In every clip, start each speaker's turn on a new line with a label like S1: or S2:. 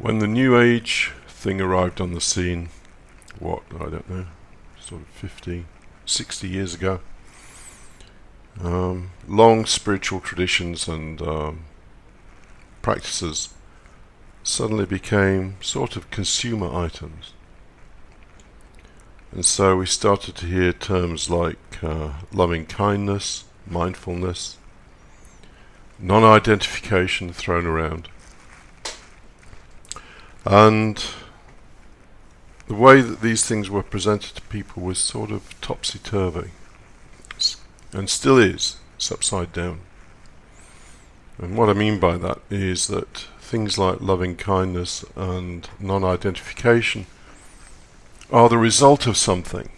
S1: When the New Age thing arrived on the scene, I don't know, sort of 50, 60 years ago, long spiritual traditions and practices suddenly became sort of consumer items. And so we started to hear terms like loving kindness, mindfulness, non-identification thrown around. And the way that these things were presented to people was sort of topsy-turvy, and still is. It's upside down. And what I mean by that is that things like loving kindness and non-identification are the result of something.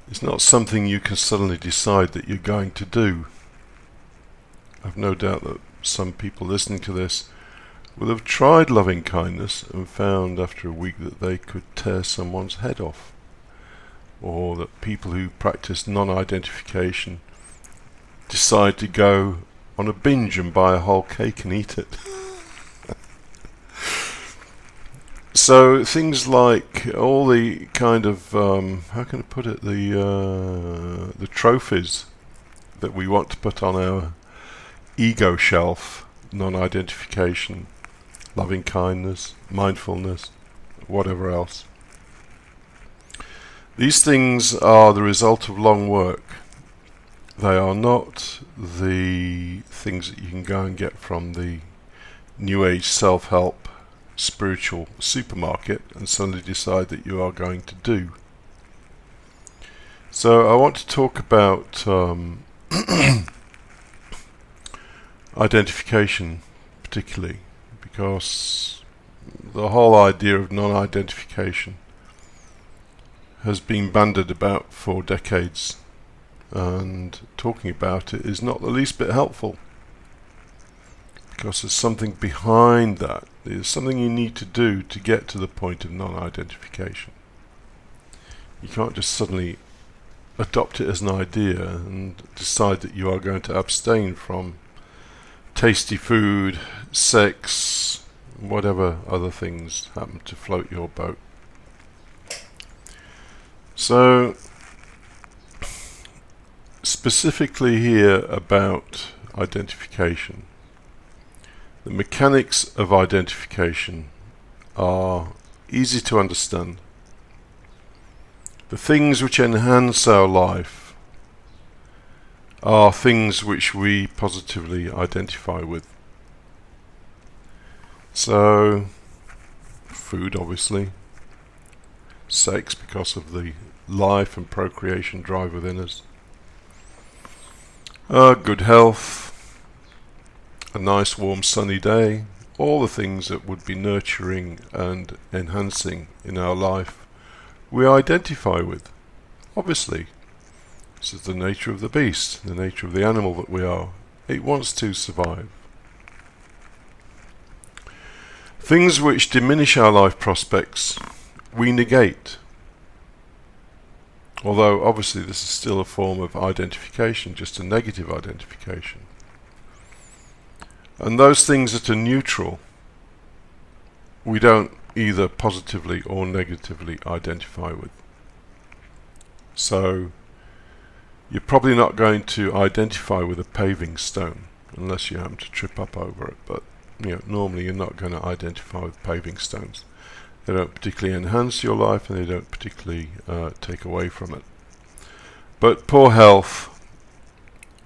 S1: It's not something you can suddenly decide that you're going to do. I've no doubt that some people listening to this will have tried loving kindness and found after a week that they could tear someone's head off, or that people who practice non-identification decide to go on a binge and buy a whole cake and eat it. So things like all the kind of how can I put it, the trophies that we want to put on our ego shelf, non-identification, loving kindness, mindfulness, whatever else. These things are the result of long work. They are not the things that you can go and get from the New Age self-help spiritual supermarket and suddenly decide that you are going to do. So I want to talk about identification particularly, because the whole idea of non-identification has been bandied about for decades, and talking about it is not the least bit helpful, because there's something behind that. There's something you need to do to get to the point of non-identification. You can't just suddenly adopt it as an idea and decide that you are going to abstain from tasty food, sex, whatever other things happen to float your boat. So, specifically here about identification. The mechanics of identification are easy to understand. The things which enhance our life are things which we positively identify with. So, food obviously, sex because of the life and procreation drive within us, good health, a nice warm sunny day, all the things that would be nurturing and enhancing in our life we identify with. Obviously, this is the nature of the beast, the nature of the animal that we are. It wants to survive. Things which diminish our life prospects, we negate. Although obviously this is still a form of identification, just a negative identification. And those things that are neutral, we don't either positively or negatively identify with. So, you're probably not going to identify with a paving stone unless you happen to trip up over it, but normally you're not going to identify with paving stones. They don't particularly enhance your life and they don't particularly take away from it. But poor health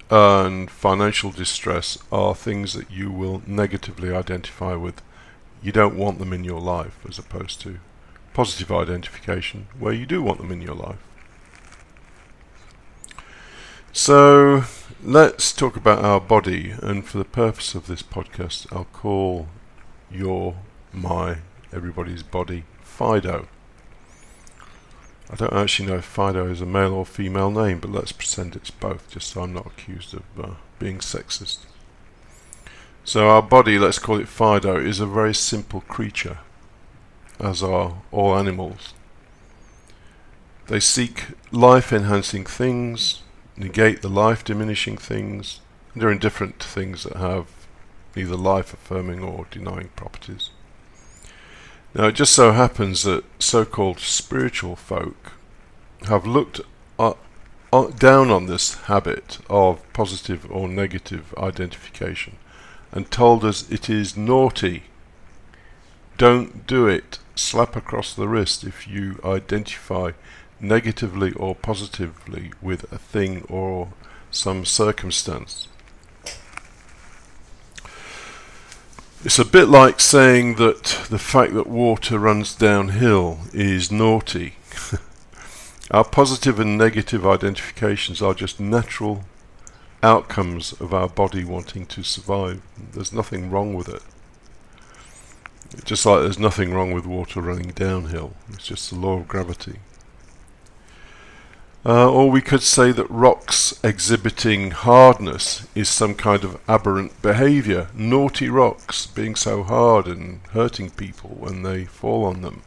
S1: and financial distress are things that you will negatively identify with. You don't want them in your life, as opposed to positive identification where you do want them in your life. So let's talk about our body, and for the purpose of this podcast I'll call everybody's body Fido. I don't actually know if Fido is a male or female name, but let's pretend it's both, just so I'm not accused of being sexist. So our body, let's call it Fido, is a very simple creature, as are all animals. They seek life-enhancing things, negate the life-diminishing things, and they're indifferent to things that have neither life-affirming or denying properties. Now, it just so happens that so-called spiritual folk have looked down on this habit of positive or negative identification and told us it is naughty. Don't do it. Slap across the wrist if you identify negatively or positively with a thing or some circumstance. It's a bit like saying that the fact that water runs downhill is naughty. Our positive and negative identifications are just natural outcomes of our body wanting to survive. There's nothing wrong with it. Just like there's nothing wrong with water running downhill. It's just the law of gravity. Or we could say that rocks exhibiting hardness is some kind of aberrant behaviour. Naughty rocks being so hard and hurting people when they fall on them.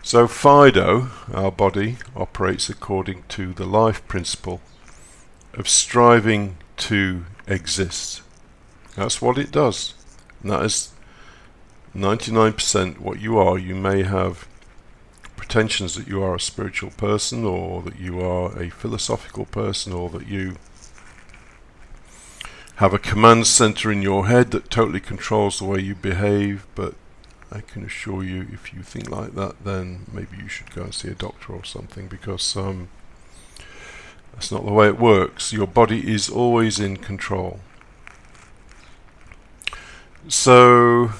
S1: So Fido, our body, operates according to the life principle of striving to exist. That's what it does. And that is 99% what you are. You may have pretensions that you are a spiritual person, or that you are a philosophical person, or that you have a command center in your head that totally controls the way you behave, but I can assure you, if you think like that, then maybe you should go and see a doctor or something, because that's not the way it works. Your body is always in control. So,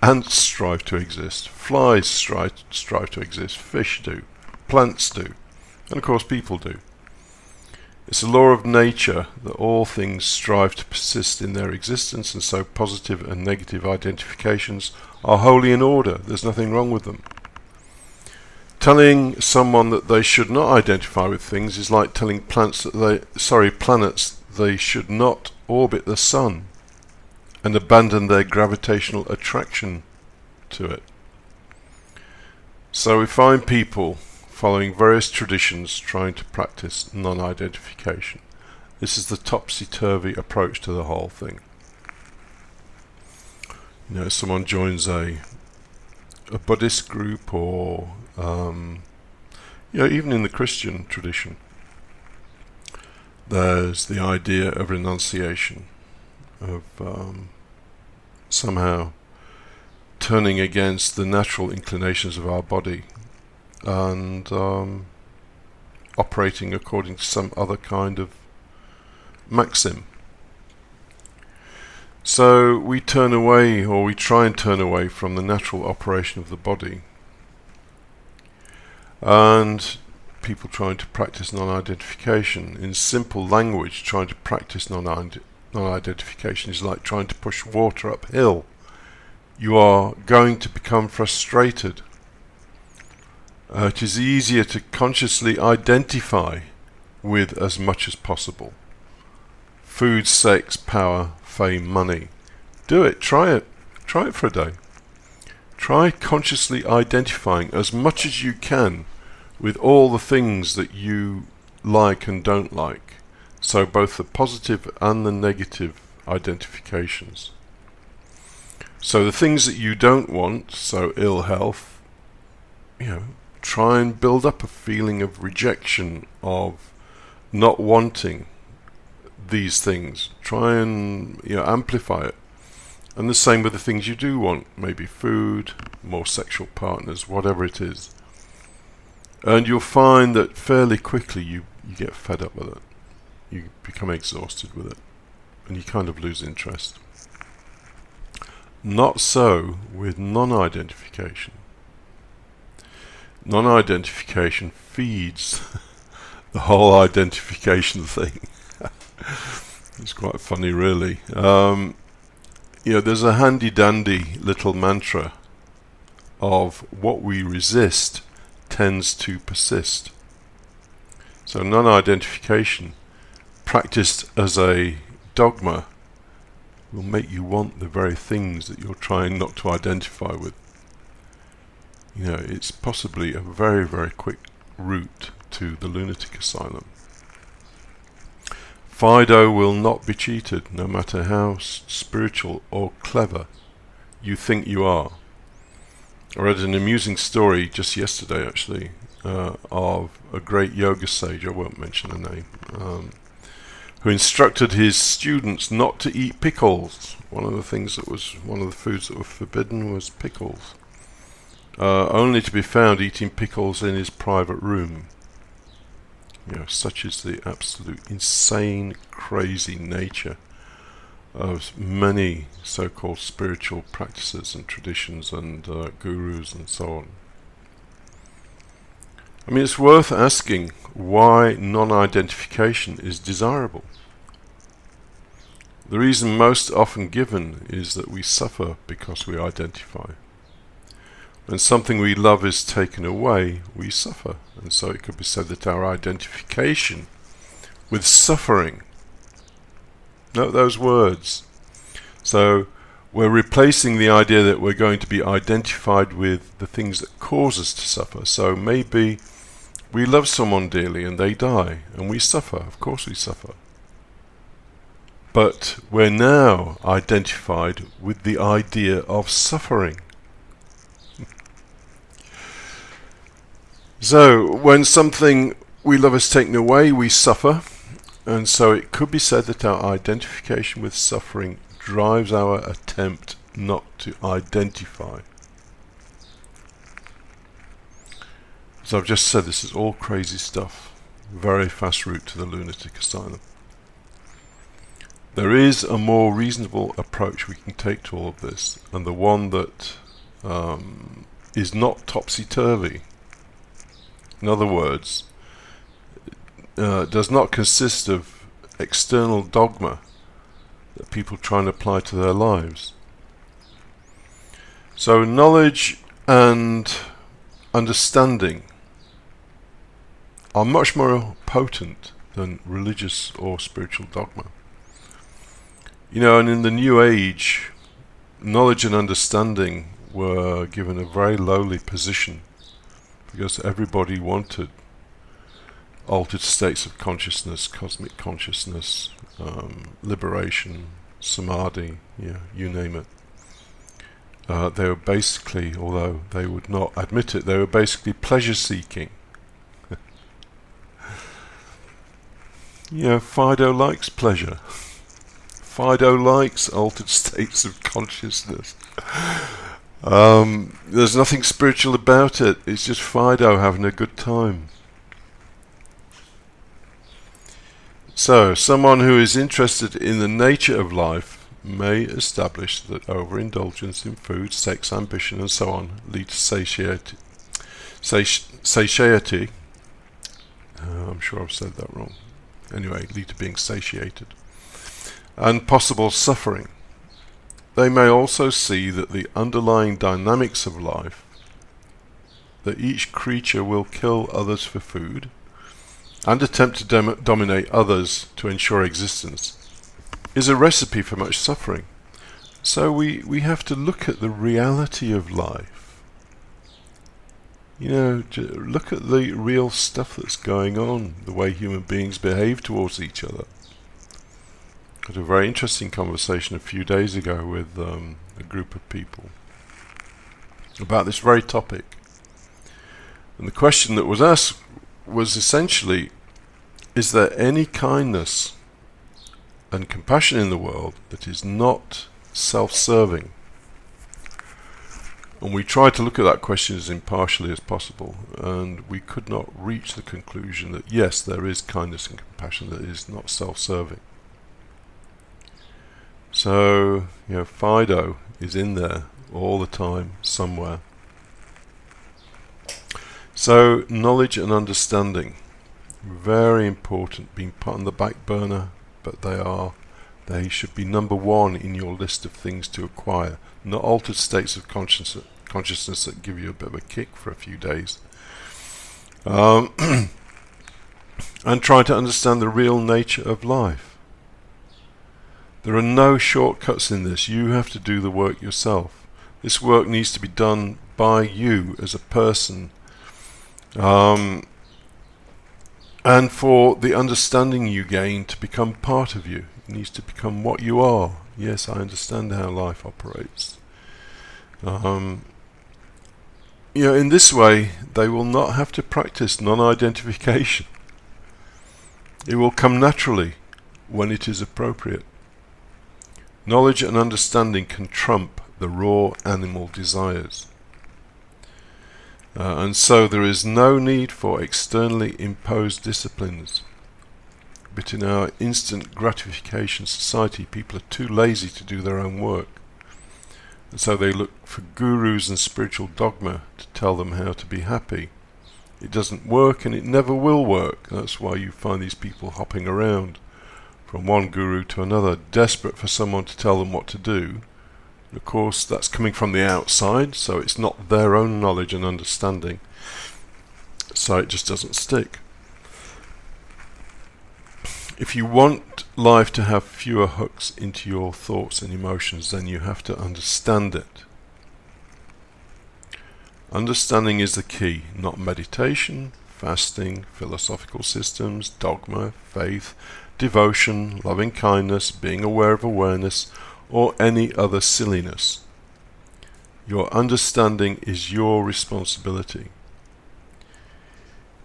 S1: ants strive to exist, flies strive to exist, fish do, plants do, and of course people do. It's a law of nature that all things strive to persist in their existence, and so positive and negative identifications are wholly in order. There's nothing wrong with them. Telling someone that they should not identify with things is like telling planets they should not orbit the sun and abandon their gravitational attraction to it. So we find people following various traditions trying to practice non-identification. This is the topsy-turvy approach to the whole thing. Someone joins a Buddhist group, or even in the Christian tradition, there's the idea of renunciation, of somehow turning against the natural inclinations of our body and operating according to some other kind of maxim. So we turn away, or we try and turn away from the natural operation of the body, and people trying to practice non-identification. In simple language, trying to practice non-identification is like trying to push water uphill. You are going to become frustrated. It is easier to consciously identify with as much as possible. Food, sex, power, fame, money. Do it, try it for a day. Try consciously identifying as much as you can with all the things that you like and don't like. So both the positive and the negative identifications. So the things that you don't want, so ill health, try and build up a feeling of rejection, of not wanting these things. Try and amplify it. And the same with the things you do want, maybe food, more sexual partners, whatever it is. And you'll find that fairly quickly you get fed up with it. You become exhausted with it, and you kind of lose interest. Not so with non-identification. Non-identification feeds the whole identification thing. It's quite funny, really. There's a handy-dandy little mantra of what we resist tends to persist. So non-identification, practiced as a dogma, will make you want the very things that you're trying not to identify with. It's possibly a very, very quick route to the lunatic asylum. Fido will not be cheated, no matter how spiritual or clever you think you are. I read an amusing story just yesterday, actually, of a great yoga sage, I won't mention the name, who instructed his students not to eat pickles. One of the foods that were forbidden was pickles. Only to be found eating pickles in his private room. Such is the absolute insane, crazy nature of many so-called spiritual practices and traditions and gurus and so on. I mean, it's worth asking why non-identification is desirable. The reason most often given is that we suffer because we identify. When something we love is taken away, we suffer. And so it could be said that our identification with suffering, note those words. So we're replacing the idea that we're going to be identified with the things that cause us to suffer. So maybe we love someone dearly and they die, and we suffer. Of course we suffer. But we're now identified with the idea of suffering. So, when something we love is taken away, we suffer, and so it could be said that our identification with suffering drives our attempt not to identify. As I've just said, this is all crazy stuff. Very fast route to the lunatic asylum. There is a more reasonable approach we can take to all of this, and the one that is not topsy-turvy. In other words, does not consist of external dogma that people try and apply to their lives. So knowledge and understanding are much more potent than religious or spiritual dogma. And in the New Age, knowledge and understanding were given a very lowly position, because everybody wanted altered states of consciousness, cosmic consciousness, liberation, samadhi, you name it. They were basically, although they would not admit it, they were basically pleasure-seeking. Fido likes pleasure. Fido likes altered states of consciousness. There's nothing spiritual about it. It's just Fido having a good time. So, someone who is interested in the nature of life may establish that overindulgence in food, sex, ambition, and so on lead to satiety. I'm sure I've said that wrong. Anyway, lead to being satiated. And possible suffering. They may also see that the underlying dynamics of life, that each creature will kill others for food, and attempt to dominate others to ensure existence, is a recipe for much suffering. So we have to look at the reality of life. Look at the real stuff that's going on, the way human beings behave towards each other. I had a very interesting conversation a few days ago with a group of people about this very topic. And the question that was asked was essentially, is there any kindness and compassion in the world that is not self-serving? And we tried to look at that question as impartially as possible, and we could not reach the conclusion that yes, there is kindness and compassion that is not self-serving. So, Fido is in there all the time, somewhere. So, knowledge and understanding, very important, being put on the back burner, but they should be number one in your list of things to acquire, not altered states of consciousness that give you a bit of a kick for a few days. And trying to understand the real nature of life. There are no shortcuts in this. You have to do the work yourself. This work needs to be done by you as a person. and for the understanding you gain to become part of you. It needs to become what you are. Yes, I understand how life operates. In this way, they will not have to practice non-identification. It will come naturally when it is appropriate. Knowledge and understanding can trump the raw animal desires. And so there is no need for externally imposed disciplines. But in our instant gratification society, people are too lazy to do their own work. And so they look for gurus and spiritual dogma to tell them how to be happy. It doesn't work, and it never will work. That's why you find these people hopping around from one guru to another, desperate for someone to tell them what to do. And of course, that's coming from the outside, so it's not their own knowledge and understanding. So it just doesn't stick. If you want life to have fewer hooks into your thoughts and emotions, then you have to understand it. Understanding is the key, not meditation, fasting, philosophical systems, dogma, faith, devotion, loving kindness, being aware of awareness, or any other silliness. Your understanding is your responsibility.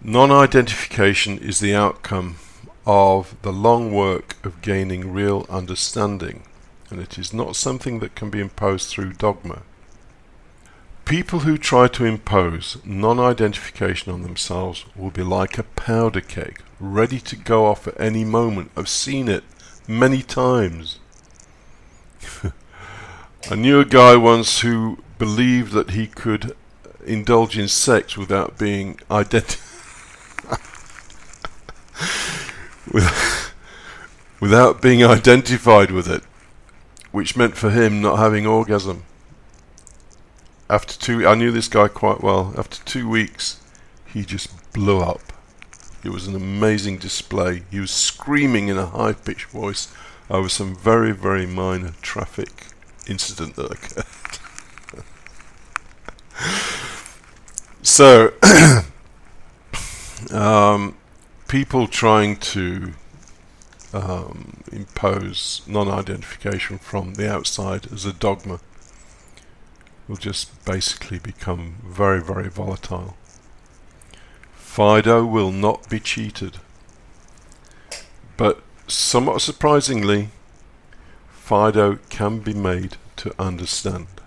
S1: Non-identification is the outcome of the long work of gaining real understanding, and it is not something that can be imposed through dogma. People who try to impose non-identification on themselves will be like a powder keg, ready to go off at any moment. I've seen it many times. I knew a guy once who believed that he could indulge in sex without being without being identified with it, which meant for him not having orgasm. I knew this guy quite well. After 2 weeks, he just blew up. It was an amazing display. He was screaming in a high-pitched voice over some very, very minor traffic incident that occurred. So, people trying to impose non-identification from the outside as a dogma will just basically become very, very volatile. Fido will not be cheated. But somewhat surprisingly, Fido can be made to understand.